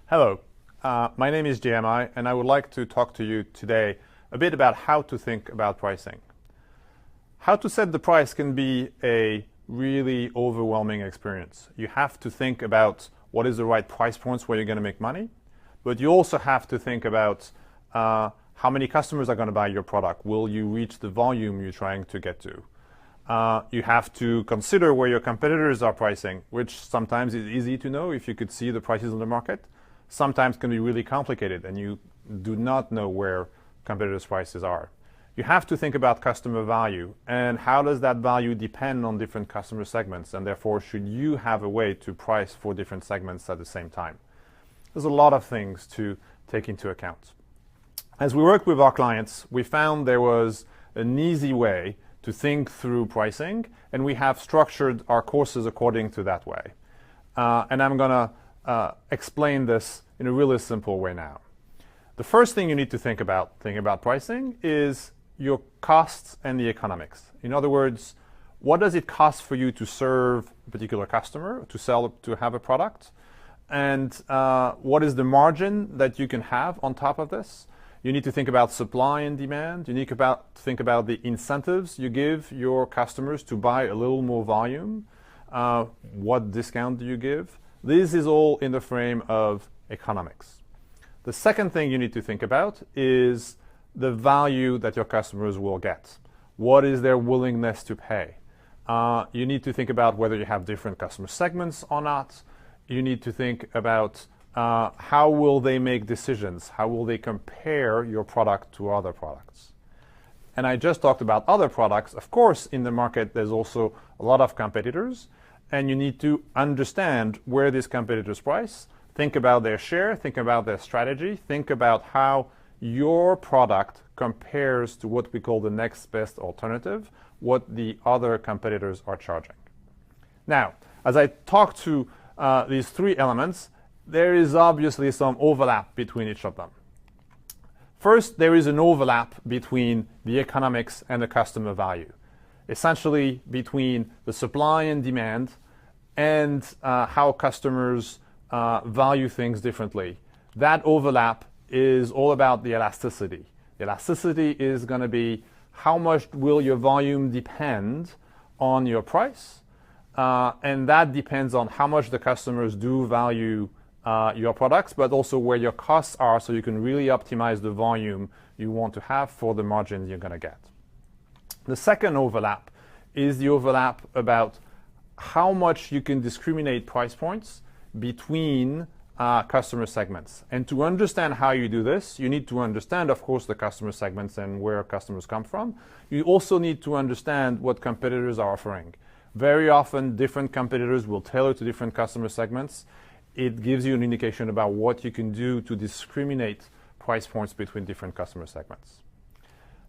Hello, my name is JMI, and I would like to talk to you today a bit about how to think about pricing. How to set the price can be a really overwhelming experience. You have to think about what is the right price points where you're going to make money, but you also have to think about how many customers are going to buy your product. Will you reach the volume you're trying to get to? You have to consider where your competitors are pricing, which sometimes is easy to know if you could see the prices on the market. Sometimes can be really complicated and you do not know where competitors' prices are. You have to think about customer value and how does that value depend on different customer segments, and therefore should you have a way to price for different segments at the same time. There's a lot of things to take into account. As we worked with our clients, we found there was an easy way to think through pricing, and we have structured our courses according to that way. And I'm going to explain this in a really simple way now. The first thing you need to think about thinking about pricing is your costs and the economics. In other words, what does it cost for you to serve a particular customer, to have a product? And what is the margin that you can have on top of this? You need to think about supply and demand. You need to think about the incentives you give your customers to buy a little more volume. What discount do you give? This is all in the frame of economics. The second thing you need to think about is the value that your customers will get. What is their willingness to pay? You need to think about whether you have different customer segments or not. You need to think about how will they make decisions? How will they compare your product to other products? And I just talked about other products. Of course, in the market, there's also a lot of competitors, and you need to understand where these competitors price. Think about their share, think about their strategy, think about how your product compares to what we call the next best alternative, what the other competitors are charging. Now, as I talk to these three elements, there is obviously some overlap between each of them. First, there is an overlap between the economics and the customer value, essentially between the supply and demand and how customers value things differently. That overlap is all about the elasticity. The elasticity is going to be how much will your volume depend on your price, and that depends on how much the customers do value your products, but also where your costs are, so you can really optimize the volume you want to have for the margin you're going to get. The second overlap is the overlap about how much you can discriminate price points between customer segments. And to understand how you do this, you need to understand, of course, the customer segments and where customers come from. You also need to understand what competitors are offering. Very often, different competitors will tailor to different customer segments. It gives you an indication about what you can do to discriminate price points between different customer segments.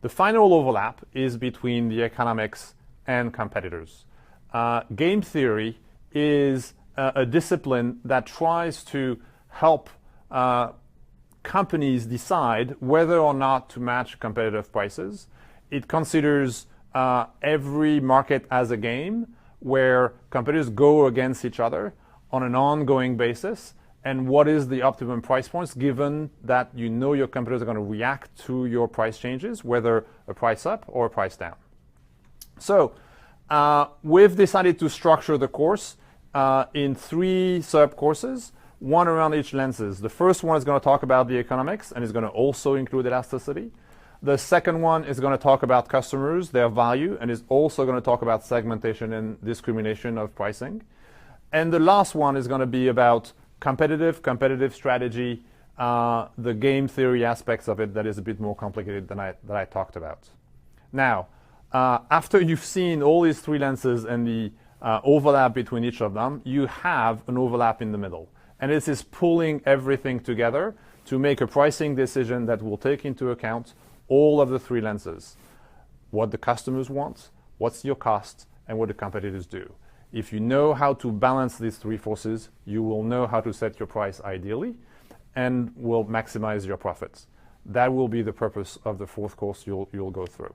The final overlap is between the economics and competitors. Game theory is a discipline that tries to help companies decide whether or not to match competitive prices. It considers every market as a game where competitors go against each other on an ongoing basis, and what is the optimum price points given that you know your competitors are going to react to your price changes, whether a price up or a price down. So we've decided to structure the course in three sub-courses, one around each lenses. The first one is going to talk about the economics and is going to also include elasticity. The second one is going to talk about customers, their value, and is also going to talk about segmentation and discrimination of pricing. And the last one is going to be about competitive strategy, the game theory aspects of it that is a bit more complicated than I talked about. Now, after you've seen all these three lenses and the overlap between each of them, you have an overlap in the middle. And this is pulling everything together to make a pricing decision that will take into account all of the three lenses. What the customers want, what's your cost, and what the competitors do. If you know how to balance these three forces, you will know how to set your price ideally and will maximize your profits. That will be the purpose of the fourth course you'll go through.